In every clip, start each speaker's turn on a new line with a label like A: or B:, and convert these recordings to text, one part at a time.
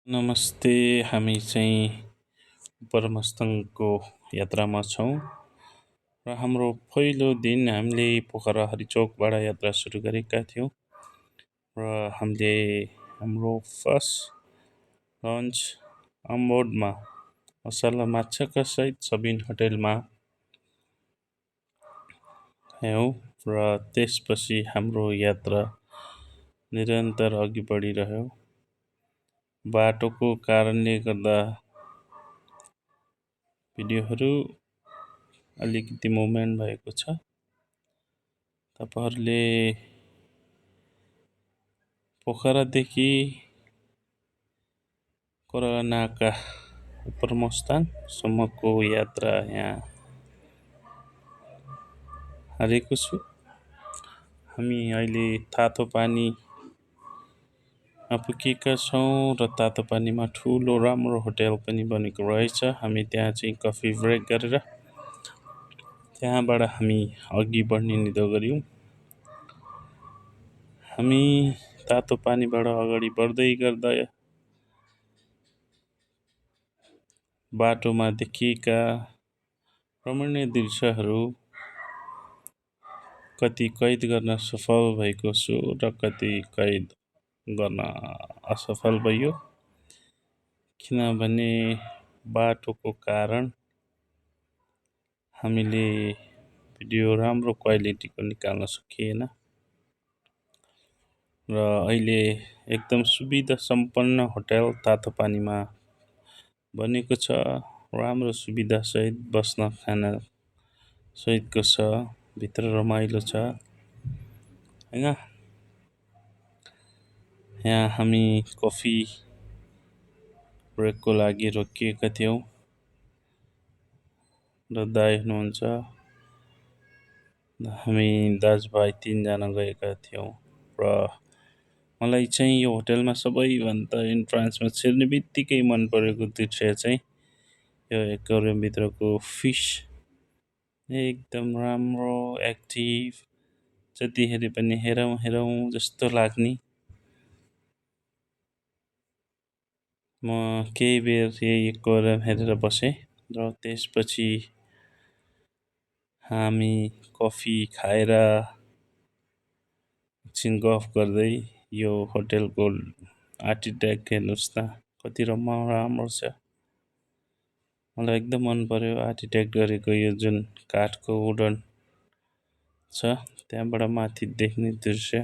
A: नमस्ते। हामी चाहिँ उपरमस्तङको यात्रामा छौँ र हाम्रो पहिलो दिन हामीले पोखरा हरिचोकबाट यात्रा सुरु गरेका थियौँ र हामीले हाम्रो फर्स्ट लन्च अम्बोडमा मसला माछाका सहित सबिन होटेलमा खायौँ र त्यसपछि हाम्रो यात्रा निरन्तर अघि बढिरह्यो। बाटोको कारणले गर्दा भिडियोहरू अलिकति मुभमेन्ट भएको छ। तपाईहरुले पोखरादेखि कोरानाका उपरमस्ताङसम्मको यात्रा यहाँ हालेको छु। हामी अहिले तातो पानीमा पुगेका छौँ र तातो पानीमा ठुलो राम्रो होटेल पनि बनेको रहेछ। हामी त्यहाँ चाहिँ कफी ब्रेक गरेर त्यहाँबाट हामी अघि बढ्ने निधो गर्यौँ। हामी तातो पानीबाट अगाडि बढ्दै गर्दा बाटोमा देखिएका रमणीय दृश्यहरू कति कैद गर्न सफल भएको छु र कति कैद गर्न असफल भयो, किनभने बाटोको कारण हामीले भिडियो राम्रो क्वालिटीको निकाल्न सकिएन र अहिले एकदम सुविधा सम्पन्न होटेल तातो पानीमा बनेको छ। राम्रो सुविधा सहित बस्न खान सहितको छ, भित्र रमाइलो छ हैन। यहाँ हामी कफी ब्रेकको लागि रोकिएका थियौँ र दाइ हुनुहुन्छ, हामी दाजुभाइ 3 जना गएका थियौँ र मलाई चाहिँ यो होटेलमा सबैभन्दा इन्ट्रान्समा छिर्ने बित्तिकै मन परेको दृश्य चाहिँ यो एक्वेरियम भित्रको फिश एकदम राम्रो एक्टिभ, जति हेरे पनि हेरौँ हेरौँ जस्तो लाग्ने। म केही बेर यही एक्वेरियम हेरेर बसेँ र त्यसपछि हामी कफी खाएर एकछिन गफ गर्दै यो होटेलको आर्किटेक्ट हेर्नुहोस् त कति राम्रो छ। मलाई एकदम मन पर्यो आर्किटेक्ट गरेको यो जुन काठको वुडन छ त्यहाँबाट माथि देख्ने दृश्य।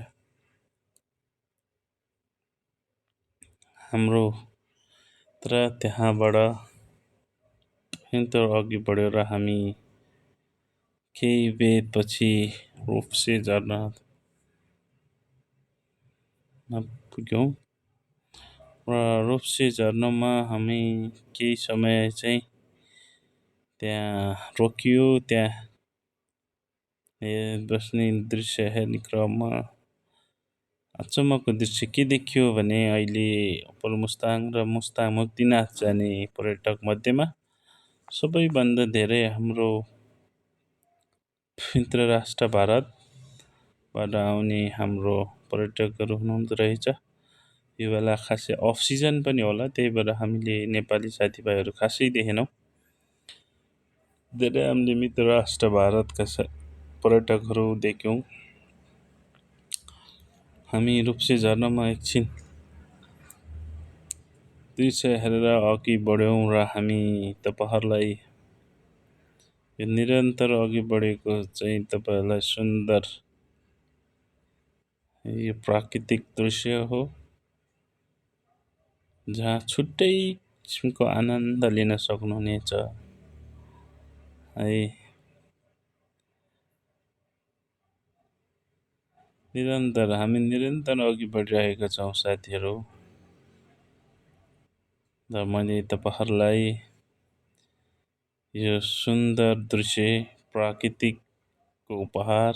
A: हाम्रो तर त्यहाँबाट अघि बढ्यो र हामी केही बेरपछि रूपसे झरनामा पुग्यौँ र रूपसे झरनामा हामी केही समय चाहिँ त्यहाँ रोकियो। त्यहाँ बस्ने दृश्य हेर्ने क्रममा अचम्मको दृश्य के देखियो भने अहिले उपरमुस्ताङ र मुस्ताङ मुक्तिनाथ जाने पर्यटक मध्येमा सबैभन्दा धेरै हाम्रो मित्र राष्ट्र भारतबाट आउने हाम्रो पर्यटकहरू हुनुहुँदो रहेछ। यो बेला खासै अफ सिजन पनि होला, त्यही भएर हामीले नेपाली साथीभाइहरू खासै देखेनौँ। धेरै हामीले मित्र राष्ट्र भारतका पर्यटकहरू देख्यौँ। हामी रूपसे झरनामा एकछिन दृश्य हेरेर अघि बढ्यौँ र हामी तपाईहरुलाई यो निरन्तर अघि बढेको चाहिँ तपाईहरुलाई सुन्दर यो प्राकृतिक दृश्य हो, जहाँ छुट्टै किसिमको आनन्द लिन सक्नुहुनेछ है। हामी निरन्तर अघि बढिरहेका छौँ साथीहरू र मैले तपाईहरुलाई यो सुन्दर दृश्य प्राकृतिकको उपहार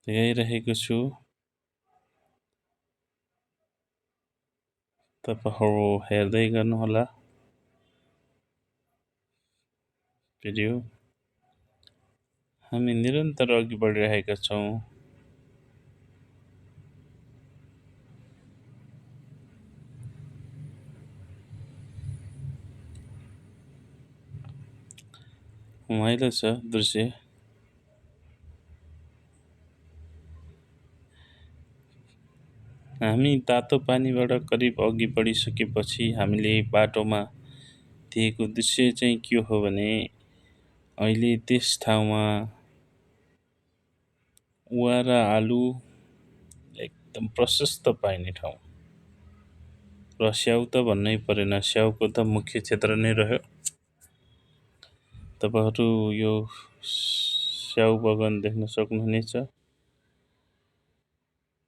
A: दिइरहेको छु। तपाईहरु हेर्दै गर्नुहोला भिडियो। हामी निरन्तर अघि बढिरहेका छौँ। रमाइलो छ दृश्य। हामी तातो पानीबाट करिब अघि बढिसकेपछि हामीले बाटोमा देखेको दृश्य चाहिँ के हो भने अहिले त्यस ठाउँमा उवा र आलु एकदम प्रशस्त पाइने ठाउँ र स्याउ त भन्नै परेन, स्याउको त मुख्य क्षेत्र नै रह्यो। तपाईँहरू यो स्याउ बगान देख्न सक्नुहुनेछ।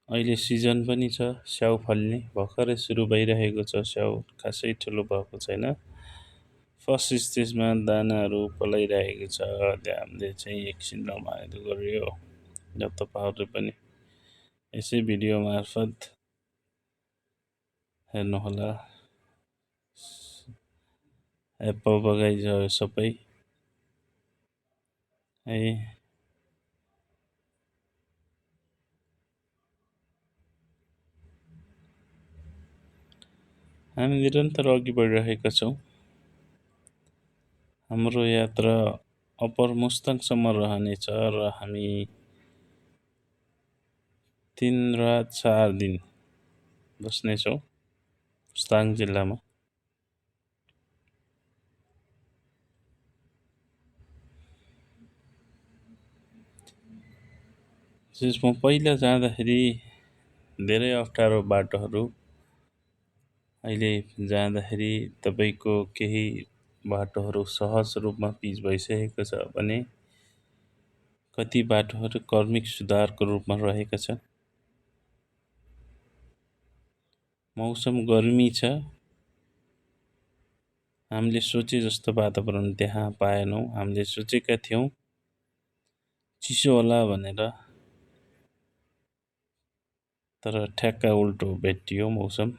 A: अहिले सिजन पनि छ स्याउ फल्ने, भर्खरै सुरु भइरहेको छ। स्याउ खासै ठुलो भएको छैन, फर्स्ट स्टेजमा दानाहरू पलाइरहेको छ। त्यहाँ हामीले चाहिँ एकछिन रमाइलो गऱ्यो र तपाईँहरू पनि यसै भिडियो मार्फत हेर्नुहोला। एप्पल बगैँचा सबै है। हामी निरन्तर अघि बढिरहेका छौँ। हाम्रो यात्रा अप्पर मुस्ताङसम्म रहनेछ र हामी 3 रात 4 दिन बस्नेछौँ मुस्ताङ जिल्लामा। म पहिला जाँदाखेरि धेरै अप्ठ्यारो बाटोहरू, अहिले जाँदाखेरि तपाईँको केही बाटोहरू सहज रूपमा पिच भइसकेको छ भने कति बाटोहरू क्रमिक सुधारको रूपमा रहेका छन्। मौसम गर्मी छ, हामीले सोचे जस्तो वातावरण त्यहाँ पाएनौँ। हामीले सोचेका थियौँ चिसो होला भनेर, तर ठ्याक्क उल्टो भेटियो मौसम।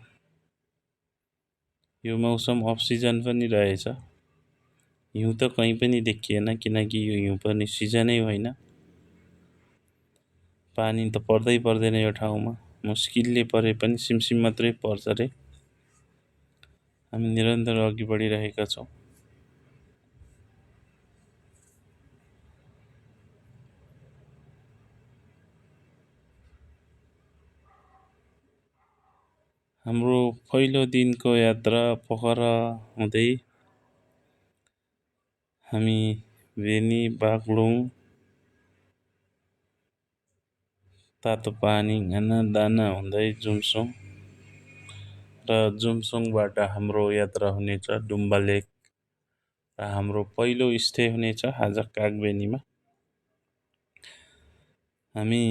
A: यो मौसम अफ सिजन पनि रहेछ। हिउँ त कहीँ पनि देखिएन, किनकि यो हिउँ पर्ने सिजनै होइन। पानी त पर्दैन यो ठाउँमा, मुस्किलले परे पनि सिमसिम मात्रै पर्छ रे। हामी निरन्तर अघि बढिरहेका छौँ। हाम्रो पहिलो दिनको यात्रा पोखरा हुँदै हामी बेनी, बागलुङ, तातो पानी, घना दाना हुँदै जुमसोङ र जुमसोङबाट हाम्रो यात्रा हुनेछ डुम्बा लेक र हाम्रो पहिलो स्टे हुनेछ आज कागबेनीमा। हामी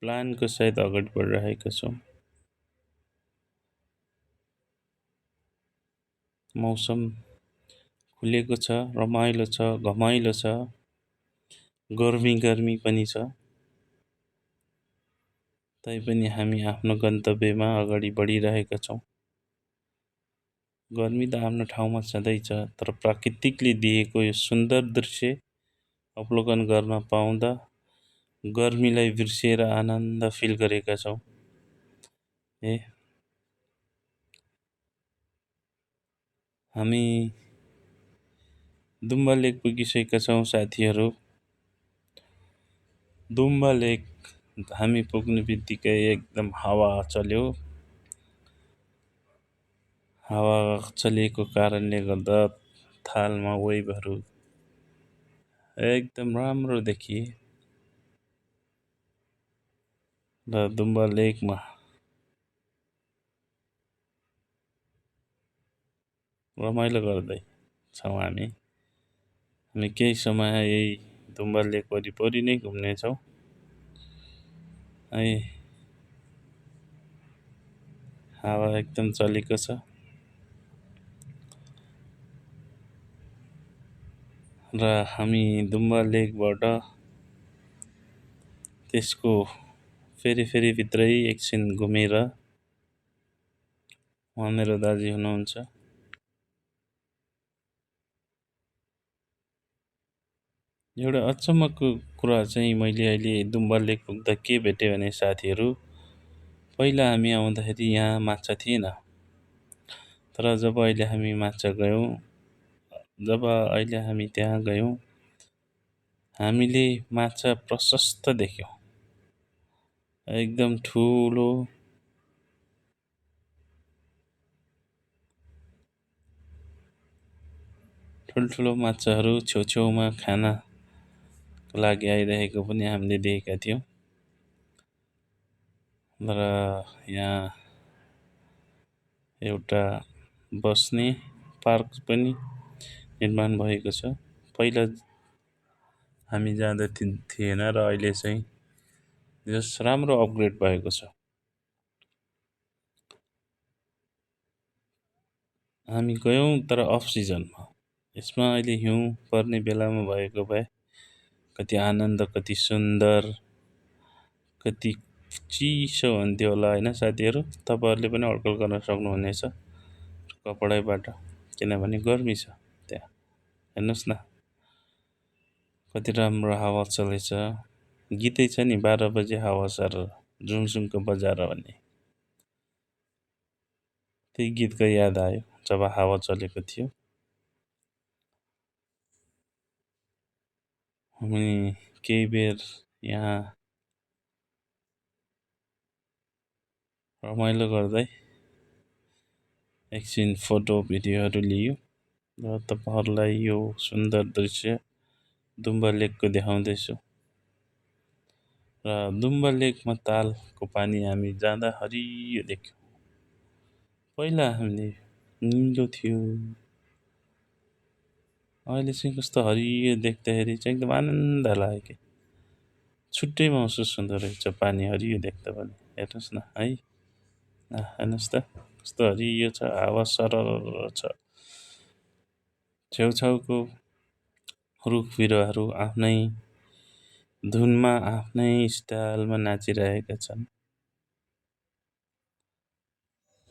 A: प्लानको सहित अगाडि बढिरहेका छौँ। मौसम खुलेको छ, रमाइलो छ, घमाइलो छ, गर्मी पनि छ। तैपनि हामी आफ्नो गन्तव्यमा अगाडि बढिरहेका छौँ। गर्मी त आफ्नो ठाउँमा छँदैछ, तर प्राकृतिकले दिएको यो सुन्दर दृश्य अवलोकन गर्न पाउँदा गर्मीलाई बिर्सिएर आनन्द फिल गरेका छौँ। हामी दुम्बा लेक पुगिसकेका छौँ साथीहरू। दुम्बा लेक हामी पुग्ने बित्तिकै एकदम हावा चल्यो। हावा चलेको कारणले गर्दा थालमा वेभहरू एकदम राम्रो देखिए र दुम्बा लेकमा रमाइलो गर्दै छौँ। हामी केही समय यही दुम्बा लेक वरिपरि नै घुम्नेछौँ है। हावा एकदम चलेको छ र हामी दुम्बा लेकबाट त्यसको फेरि भित्रै एकछिन घुमेर, उहाँ मेरो दाजु हुनुहुन्छ, एउटा अचम्मको कुरा चाहिँ मैले अहिले दुम्बा लेक पुग्दा के भेटेँ भने साथीहरू, पहिला हामी आउँदाखेरि यहाँ माछा थिएन, तर जब अहिले हामी माछा गयौँ जब अहिले हामी त्यहाँ गयौँ हामीले माछा प्रशस्त देख्यौँ। एकदम ठुलो ठुल्ठुलो माछाहरू छेउछेउमा खानाको लागि आइरहेको पनि हामीले देखेका थियौँ। र यहाँ एउटा बस्ने पार्क पनि निर्माण भएको छ। पहिला हामी जाँदा थिएन र अहिले चाहिँ जस राम्रो अपग्रेड भएको छ। हामी गयौँ तर अफ सिजनमा। यसमा अहिले हिउँ पर्ने बेलामा भएको भए कति आनन्द, कति सुन्दर, कति चिसो हुन्थ्यो होला होइन साथीहरू। तपाईँहरूले पनि अड्कल गर्न सक्नुहुनेछ कपडाबाट, किनभने गर्मी छ त्यहाँ। हेर्नुहोस् न कति राम्रो हावा चलेछ। गीतै छ नि 12 बजे हावा सर जुङसुङको बजार भन्ने, त्यही गीतको याद आयो जब हावा चलेको थियो। हामी केही बेर यहाँ रमाइलो गर्दै एकछिन फोटो भिडियोहरू लियो र तपाईँहरूलाई यो सुन्दर दृश्य दुम्बा लेकको देखाउँदैछु। र दुम्बा लेकमा तालको पानी हामी जाँदा हरियो देख्यौँ। पहिला हामीले निलो थियो, अहिले चाहिँ कस्तो हरियो देख्दाखेरि चाहिँ एकदम आनन्द लाग्यो कि छुट्टै महसुस हुँदो रहेछ पानी हरियो देख्दा पनि। हेर्नुहोस् न है, हेर्नुहोस् त कस्तो हरियो छ, हावा सरर छ। छेउछाउको रुख बिरुवाहरू आफ्नै धुनमा आफ्नै स्टाइलमा नाचिरहेका छन्।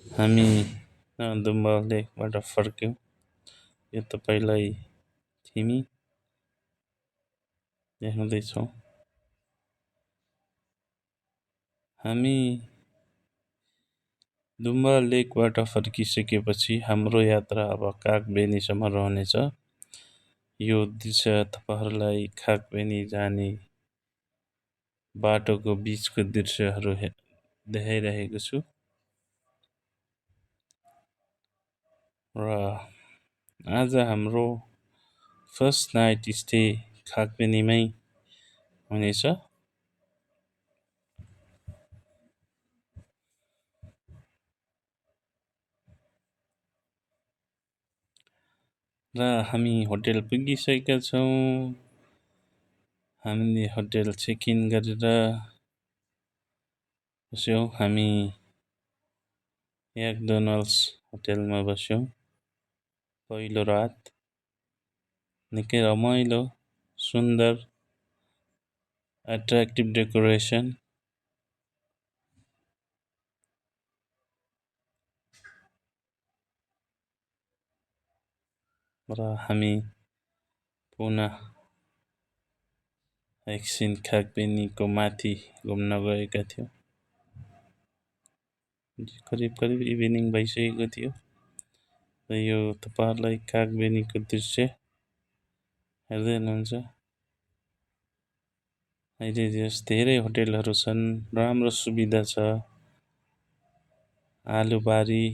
A: हामी दुम्बा लेकबाट फर्क्यौँ। यो तपाईँलाई थिमी देखाउँदैछौँ। हामी दुम्बा लेकबाट फर्किसकेपछि हाम्रो यात्रा अब कागबेनीसम्म रहनेछ। यो दृश्य तपाईँहरूलाई कागबेनी जाने बाटोको बिचको दृश्यहरू देखाइरहेको छु। र आज हाम्रो फर्स्ट नाइट स्टे कागबेनीमै हुनेछ। र हामी होटेल पुगिसकेका छौँ। हामीले होटेल चेक इन गरेर बस्यौँ। हामी म्याकडोनल्ड्स होटेलमा बस्यौँ। पहिलो रात निकै रमाइलो, सुन्दर, एट्र्याक्टिभ डेकोरेसन। र हामी पुनः एकछिन कागबेनीको माथि घुम्न गएका थियौँ। करिब करिब इभिनिङ भइसकेको थियो। र यो तपाईँहरूलाई कागबेनीको दृश्य हेर्दै हुनुहुन्छ। अहिले धेरै होटेलहरू छन्, राम्रो सुविधा छ। आलुबारी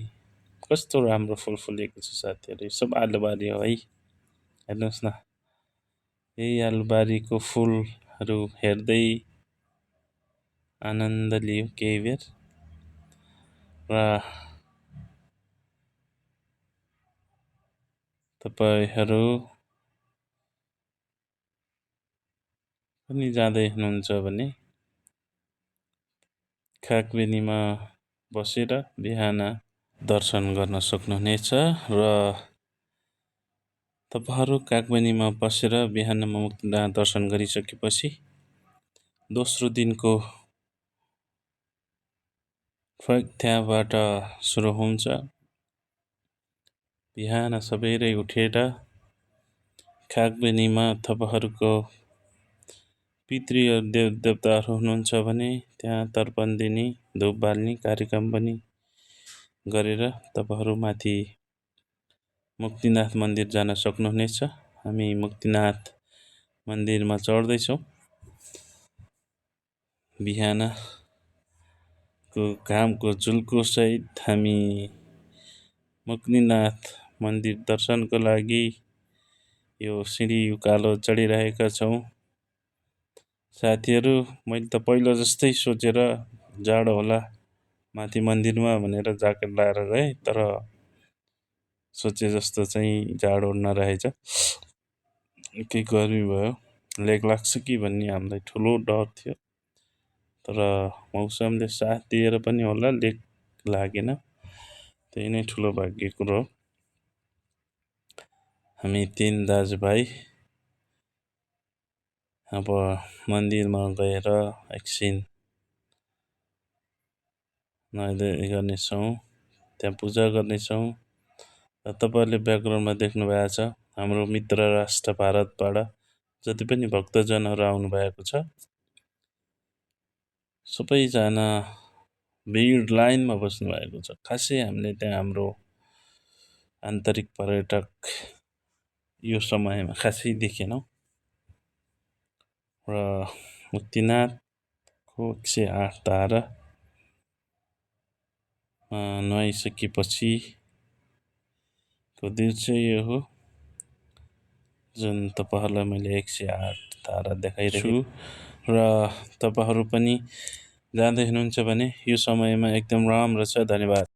A: कस्तो राम्रो फुल फुलेको छ साथीहरू, यो सब आलुबारी हो है। हेर्नुहोस् न यही आलुबारीको फुलहरू हेर्दै आनन्द लियो केही बेर। र तपाईँहरू पनि जाँदै हुनुहुन्छ भने कागबेनीमा बसेर बिहान दर्शन गर्न सक्नुहुनेछ। र तपाईँहरू कागबेनीमा बसेर बिहानमा मुक्तिनाथ दर्शन गरिसकेपछि दोस्रो दिनको ट्रेक त्यहाँबाट सुरु हुन्छ। बिहान सबेरै उठेर कागबेनीमा तपाईँहरूको पितृ देवदेवताहरू हुनुहुन्छ भने त्यहाँ तर्पण दिने, धूप बाल्ने कार्यक्रम पनि गरेर तपाईँहरू माथि मुक्तिनाथ मन्दिर जान सक्नुहुनेछ। हामी मुक्तिनाथ मन्दिरमा चढ्दैछौँ। बिहानको घामको झुल्कोसहित हामी मुक्तिनाथ मन्दिर दर्शनको लागि यो सिँढी उकालो चढिरहेका छौँ। साथीहरू, मैले त पहिलो जस्तै सोचेर जाडो होला माथि मन्दिरमा भनेर ज्याकेट लाएर गएँ, तर सोचे जस्तो चाहिँ जाडो नरहेछ। निकै गर्मी भयो, लेक लाग्छ कि भन्ने हामीलाई ठुलो डर थियो, तर मौसमले साथ दिएर पनि होला लेक लागेन। त्यही नै ठुलो भाग्य कुरो हो। हामी 3 दाजुभाइ अब मन्दिरमा गएर एकछिन नुहाइधुवाइ गर्नेछौँ, त्यहाँ पूजा गर्नेछौँ। र तपाईँहरूले ब्याकग्राउन्डमा देख्नु भएको छ हाम्रो मित्र राष्ट्र भारतबाट जति पनि भक्तजनहरू आउनुभएको छ, सबैजना भिड लाइनमा बस्नुभएको छ। खासै हामीले त्यहाँ हाम्रो आन्तरिक पर्यटक यो समयमा खासै देखेनौँ। र मुक्तिनाथको 108 धारा नुहाइसकेपछिको दृश्य यो हो, जुन तपाईँहरूलाई मैले 108 धारा देखाइरहेको छु। र तपाईँहरू पनि जाँदै हुनुहुन्छ भने यो समयमा एकदम राम्रो छ। धन्यवाद।